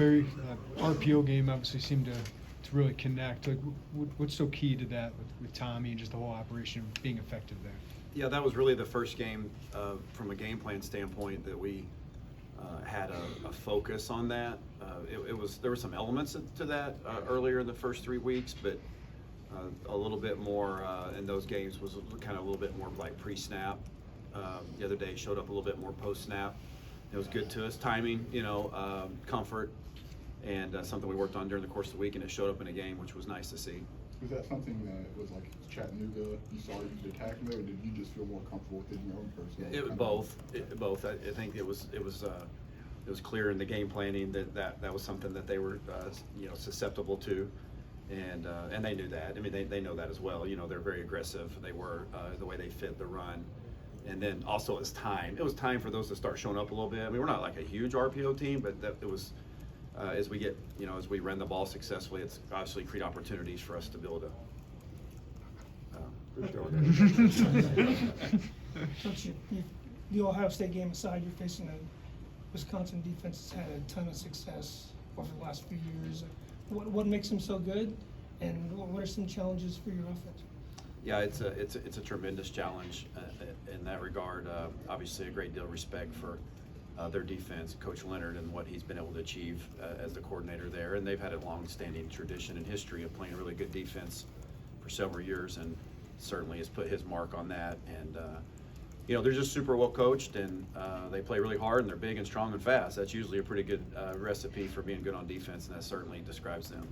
Barry, RPO game obviously seemed to really connect. Like, what's so key to that with Tommy and just the whole operation being effective there? Yeah, that was really the first game from a game plan standpoint that we had a focus on that. There were some elements to that earlier in the first 3 weeks, but a little bit more in those games was kind of a little bit more like pre-snap. The other day showed up a little bit more post-snap. It was good to us. Timing, comfort, and something we worked on during the course of the week, and it showed up in a game, which was nice to see. Was that something that was like Chattanooga, you saw you could attack them there, or did you just feel more comfortable with it in your own personal? Both. I think it was clear in the game planning that was something that they were susceptible to, and they knew that. I mean, they know that as well. They're very aggressive. They were the way they fit the run, and then also it's time. It was time for those to start showing up a little bit. I mean, we're not like a huge RPO team, but it was. As we run the ball successfully, it's obviously create opportunities for us to be able to. Coach, the Ohio State game aside, you're facing a Wisconsin defense that's had a ton of success over the last few years. What makes them so good, and what are some challenges for your offense? Yeah, it's a tremendous challenge in that regard. Obviously, a great deal of respect for their defense, Coach Leonard, and what he's been able to achieve as the coordinator there. And they've had a long-standing tradition and history of playing really good defense for several years, and certainly has put his mark on that. And they're just super well coached, and they play really hard, and they're big and strong and fast. That's usually a pretty good recipe for being good on defense, and that certainly describes them.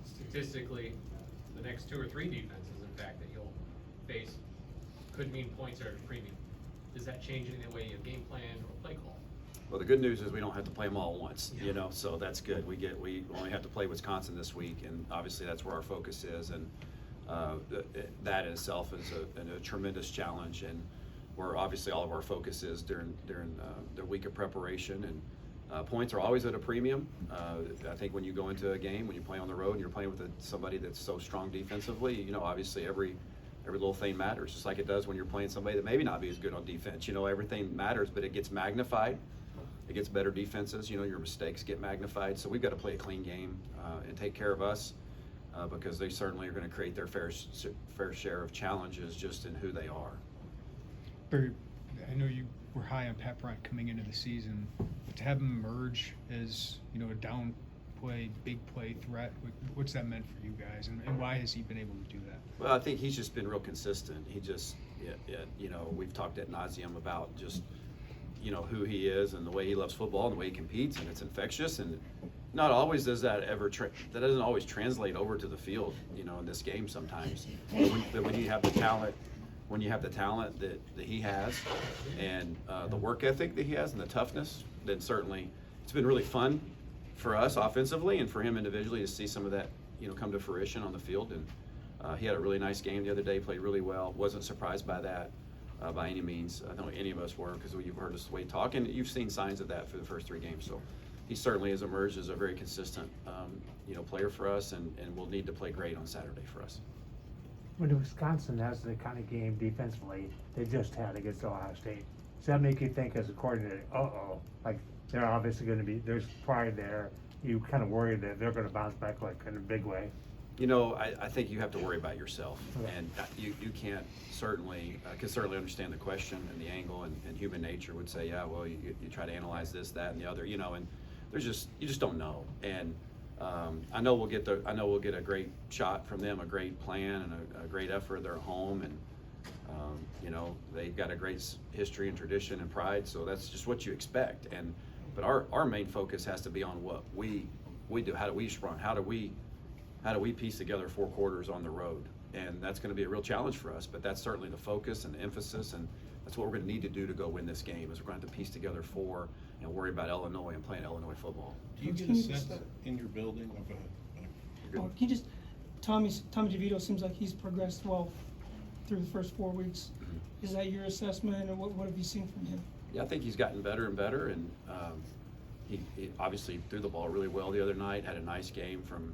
Statistically, the next 2 or 3 defenses, in fact, that you'll face could mean points are at a premium. Does that change any way you game plan or play call? Well, the good news is we don't have to play them all at once, so that's good. We only have to play Wisconsin this week, and obviously that's where our focus is, and that in itself is a tremendous challenge, and where obviously all of our focus is during the week of preparation, and points are always at a premium. I think when you go into a game, when you play on the road and you're playing with somebody that's so strong defensively, obviously every little thing matters, just like it does when you're playing somebody that maybe not be as good on defense. Everything matters, but it gets magnified. It gets better defenses. Your mistakes get magnified. So we've got to play a clean game and take care of us because they certainly are going to create their fair share of challenges just in who they are. Barry, I know you were high on Pat Bryant coming into the season, but to have him emerge as a down play, big play threat, what's that meant for you guys, and why has he been able to do that? Well, I think he's just been real consistent. He just, we've talked ad nauseum about just, who he is and the way he loves football and the way he competes, and it's infectious. And not always does that that doesn't always translate over to the field, in this game sometimes. But when you have the talent, that he has, and the work ethic that he has, and the toughness, then certainly it's been really fun for us offensively and for him individually to see some of that, come to fruition on the field. And he had a really nice game the other day, played really well. Wasn't surprised by that by any means. I don't think any of us were, because you've heard us the way talk, and you've seen signs of that for the first 3 games. So he certainly has emerged as a very consistent, player for us, and will need to play great on Saturday for us. When Wisconsin has the kind of game defensively they just had against Ohio State, does that make you think as a coordinator, like they're obviously going to be, there's pride there, you kind of worry that they're going to bounce back like in a big way? I think you have to worry about yourself, and you can't can certainly understand the question and the angle, and human nature would say, yeah, well, you try to analyze this, that, and the other, and there's you just don't know. And I know we'll get a great shot from them, a great plan, and a great effort. They're home, and they've got a great history and tradition and pride, so that's just what you expect. But our main focus has to be on what we do. How do we respond? How do we piece together 4 quarters on the road? And that's going to be a real challenge for us, but that's certainly the focus and the emphasis, and that's what we're going to need to do to go win this game, is we're going to have to piece together 4 and worry about Illinois and playing Illinois football. Do you get a sense in your building of can you just, Tommy DeVito seems like he's progressed well through the first 4 weeks. Mm-hmm. Is that your assessment, or what have you seen from him? Yeah, I think he's gotten better and better, and he obviously threw the ball really well the other night, had a nice game from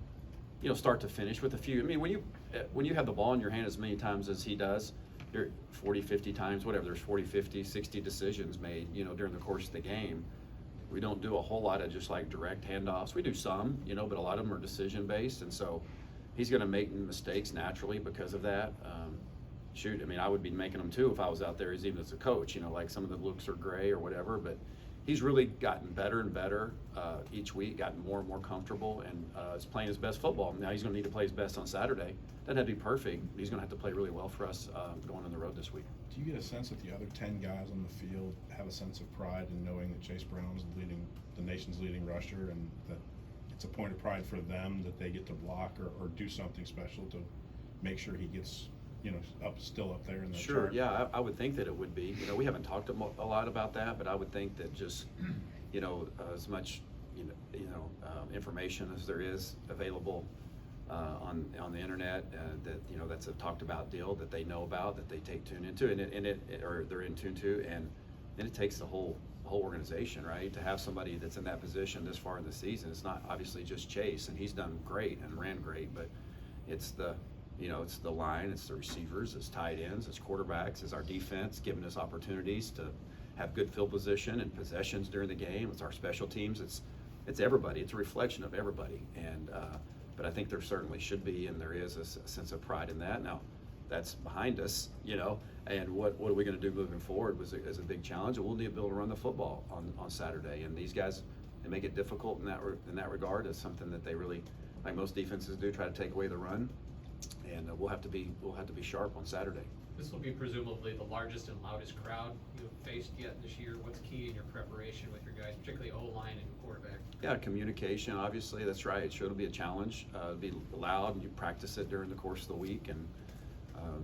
start to finish with a few. I mean, when you have the ball in your hand as many times as he does, you're 40, 50 times, whatever, there's 40, 50, 60 decisions made, during the course of the game. We don't do a whole lot of just like direct handoffs. We do some, you know, but a lot of them are decision based, and so he's going to make mistakes naturally because of that. Shoot, I mean, I would be making them too if I was out there, even as a coach. You know, like some of the looks are gray or whatever, but he's really gotten better and better each week, gotten more and more comfortable, and is playing his best football. Now he's going to need to play his best on Saturday. Doesn't have to be perfect. He's going to have to play really well for us going on the road this week. Do you get a sense that the other 10 guys on the field have a sense of pride in knowing that Chase Brown's the nation's leading rusher, and that it's a point of pride for them that they get to block or do something special to make sure he gets, you know, still up there in the Sure, chart? yeah, I would think that it would be. You know, we haven't talked a lot about that, but I would think that just, you know, as much, information as there is available on the internet, that, you know, that's a talked about deal that they know about, that they tune into, or they're in tune to, and it takes the whole organization, right, to have somebody that's in that position this far in the season. It's not obviously just Chase, and he's done great and ran great, but it's the, you know, it's the line, it's the receivers, it's tight ends, it's quarterbacks, it's our defense giving us opportunities to have good field position and possessions during the game. It's our special teams. It's everybody. It's a reflection of everybody. And but I think there certainly should be, and there is a sense of pride in that. Now, that's behind us, you know, and what are we going to do moving forward is a big challenge, and we'll need to be able to run the football on Saturday. And these guys, they make it difficult in that regard. It's something that they really, like most defenses do, try to take away the run. And we'll have to be sharp on Saturday. This will be presumably the largest and loudest crowd you've faced yet this year. What's key in your preparation with your guys, particularly O-line and quarterback? Yeah, communication, obviously, that's right. It'll be a challenge. It'll be loud, and you practice it during the course of the week and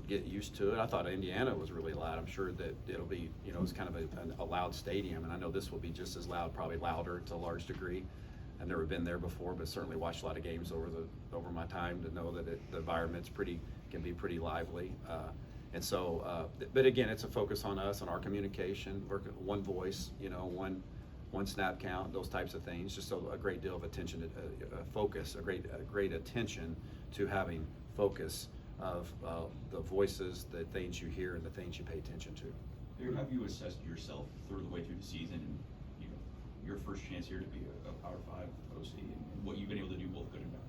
get used to it. I thought Indiana was really loud. I'm sure that it'll be, you know, it's kind of a loud stadium, and I know this will be just as loud, probably louder to a large degree. I've never been there before, but certainly watched a lot of games over my time to know that the environment's can be pretty lively. And so, but again, it's a focus on us, on our communication, working one voice, you know, one snap count, those types of things. Just a great deal of attention, focus, a great attention to having focus of the voices, the things you hear, and the things you pay attention to. Barry, have you assessed yourself through the way through the season, and you know, your first chance here to be a Power 5 OC, and what you've been able to do, both good and bad?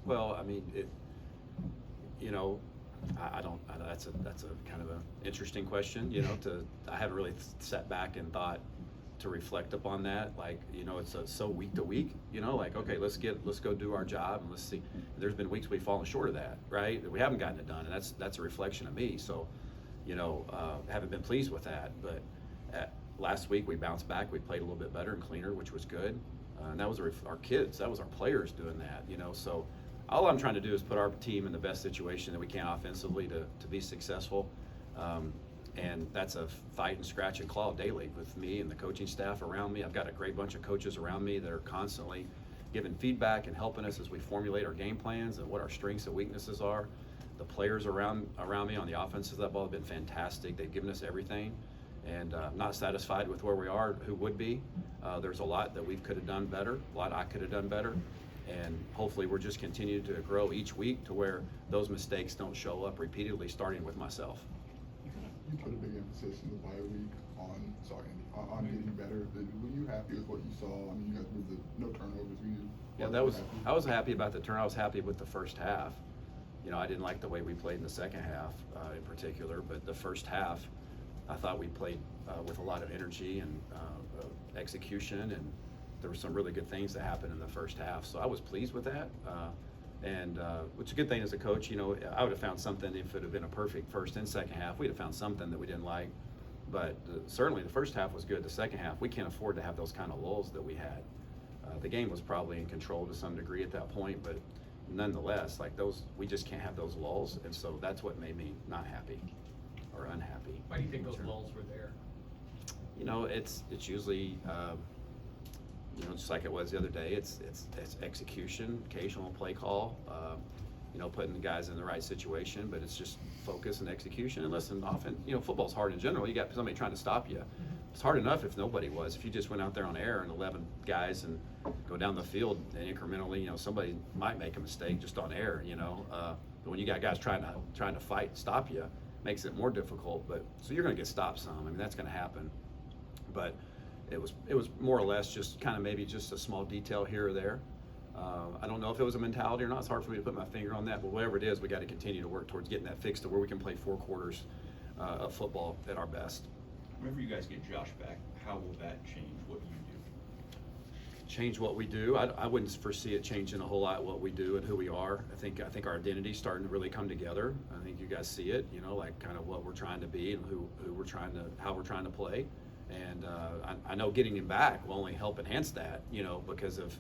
Well, I mean, you know, I don't. That's a kind of an interesting question. You know, I haven't really sat back and thought to reflect upon that. Like, you know, it's so week to week. You know, like, okay, let's go do our job, and let's see. There's been weeks we've fallen short of that, right? We haven't gotten it done, and that's a reflection of me. So, you know, haven't been pleased with that. But last week we bounced back. We played a little bit better and cleaner, which was good. And that was our kids. That was our players doing that. You know, so. All I'm trying to do is put our team in the best situation that we can offensively to be successful. And that's a fight and scratch and claw daily with me and the coaching staff around me. I've got a great bunch of coaches around me that are constantly giving feedback and helping us as we formulate our game plans and what our strengths and weaknesses are. The players around me on the offensive side of the ball have been fantastic. They've given us everything. And I'm not satisfied with where we are, who would be. There's a lot that we could have done better, a lot I could have done better. And hopefully we're just continuing to grow each week to where those mistakes don't show up repeatedly, starting with myself. You put a big emphasis in the bye week on getting better. Were you happy with what you saw? I mean, you guys moved no turnovers. I was happy about the turn. I was happy with the first half. You know, I didn't like the way we played in the second half in particular, but the first half, I thought we played with a lot of energy and execution, and there were some really good things that happened in the first half. So I was pleased with that. Which is a good thing as a coach. You know, I would have found something if it had been a perfect first and second half. We'd have found something that we didn't like. But certainly the first half was good. The second half, we can't afford to have those kind of lulls that we had. The game was probably in control to some degree at that point, but nonetheless, like those, we just can't have those lulls. And so that's what made me not happy or unhappy. Why do you think those lulls were there? You know, it's usually, you know, just like it was the other day, it's execution, occasional play call, you know, putting the guys in the right situation, but it's just focus and execution. And listen, often, you know, football's hard in general. You got somebody trying to stop you. It's hard enough if nobody was. If you just went out there on air and 11 guys and go down the field and incrementally, you know, somebody might make a mistake just on air, you know. But when you got guys trying to fight and stop you, makes it more difficult. But so you're going to get stopped some. I mean, that's going to happen. But it was more or less just kind of maybe just a small detail here or there. I don't know if it was a mentality or not. It's hard for me to put my finger on that, but whatever it is, we got to continue to work towards getting that fixed to where we can play 4 quarters of football at our best. Whenever you guys get Josh back, how will that change what you do? Change what we do. I wouldn't foresee it changing a whole lot what we do and who we are. I think our identity's starting to really come together. I think you guys see it, like kind of what we're trying to be and how we're trying to play. And I know getting him back will only help enhance that, because of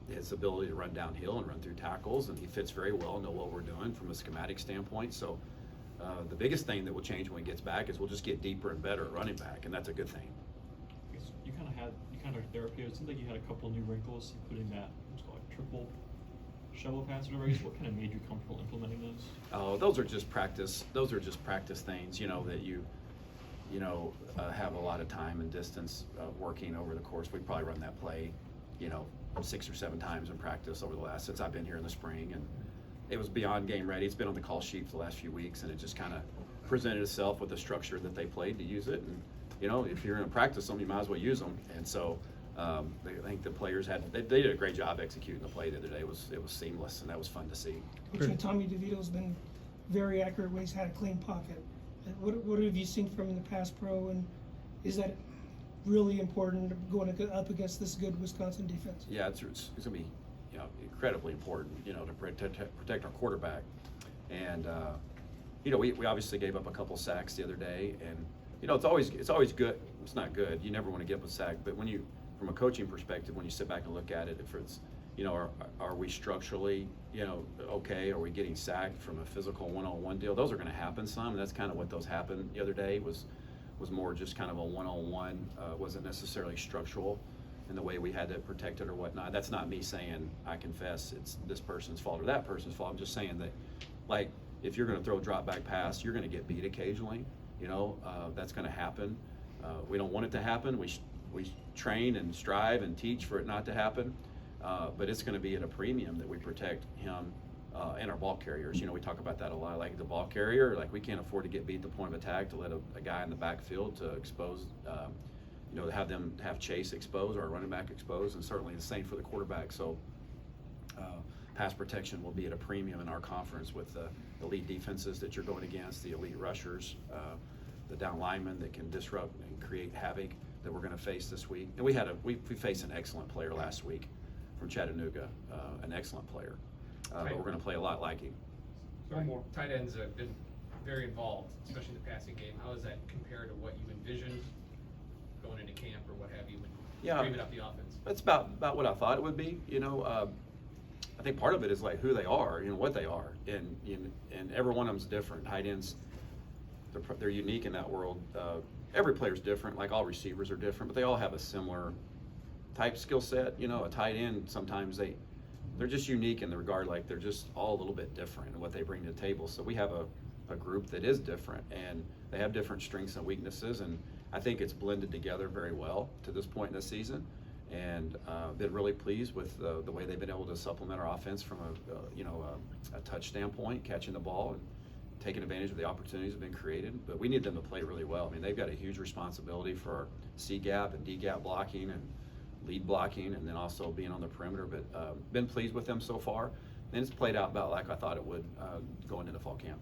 his ability to run downhill and run through tackles, and he fits very well, know what we're doing from a schematic standpoint. So the biggest thing that will change when he gets back is we'll just get deeper and better at running back, and that's a good thing. You kind of there appeared. It seemed like you had a couple new wrinkles, including that what's called triple shovel pass or whatever. I guess what kind of made you comfortable implementing those? Oh, those are just practice. Those are just practice things, that you have a lot of time and distance working over the course. We probably run that play, 6 or 7 times in practice over the last, since I've been here in the spring, and it was beyond game ready. It's been on the call sheet for the last few weeks, and it just kind of presented itself with the structure that they played to use it. And if you're going to practice them, you might as well use them. And so I think the players they did a great job executing the play the other day. It was seamless, and that was fun to see. Tommy DeVito's been very accurate when he's had a clean pocket. What have you seen from him in the pass pro, and is that really important going up against this good Wisconsin defense? Yeah, it's going to be incredibly important, to protect our quarterback. And we obviously gave up a couple sacks the other day, and it's always good. It's not good. You never want to give up a sack, but from a coaching perspective, when you sit back and look at it, if it's are we structurally okay? Are we getting sacked from a physical one-on-one deal? Those are going to happen some, and that's kind of what those happened the other day. Was more just kind of a one-on-one, wasn't necessarily structural in the way we had to protect it or whatnot. That's not me saying, I confess, it's this person's fault or that person's fault. I'm just saying that, like, if you're going to throw a drop back pass, you're going to get beat occasionally. That's going to happen. We don't want it to happen. We train and strive and teach for it not to happen. But it's going to be at a premium that we protect him and our ball carriers. We talk about that a lot. Like the ball carrier, like we can't afford to get beat at the point of attack to let a guy in the backfield to expose, to have them have Chase exposed or a running back exposed, and certainly the same for the quarterback. So pass protection will be at a premium in our conference with the elite defenses that you're going against, the elite rushers, the down linemen that can disrupt and create havoc that we're going to face this week. And we faced an excellent player last week from Chattanooga, an excellent player. But we're going to play a lot like him. One more. Tight ends have been very involved, especially in the passing game. How does that compare to what you envisioned going into camp or what have you when framing up the offense? That's about what I thought it would be. I think part of it is like who they are, what they are, and every one of them's different. Tight ends, they're unique in that world. Every player's different, like all receivers are different, but they all have a similar type skill set. A tight end, sometimes they're just unique in the regard, like they're just all a little bit different in what they bring to the table. So we have a group that is different, and they have different strengths and weaknesses, and I think it's blended together very well to this point in the season. And been really pleased with the way they've been able to supplement our offense from a touch standpoint, catching the ball and taking advantage of the opportunities that have been created. But we need them to play really well. I mean, they've got a huge responsibility for our C-gap and D-gap blocking and lead blocking, and then also being on the perimeter. But been pleased with them so far. And it's played out about like I thought it would going into fall camp.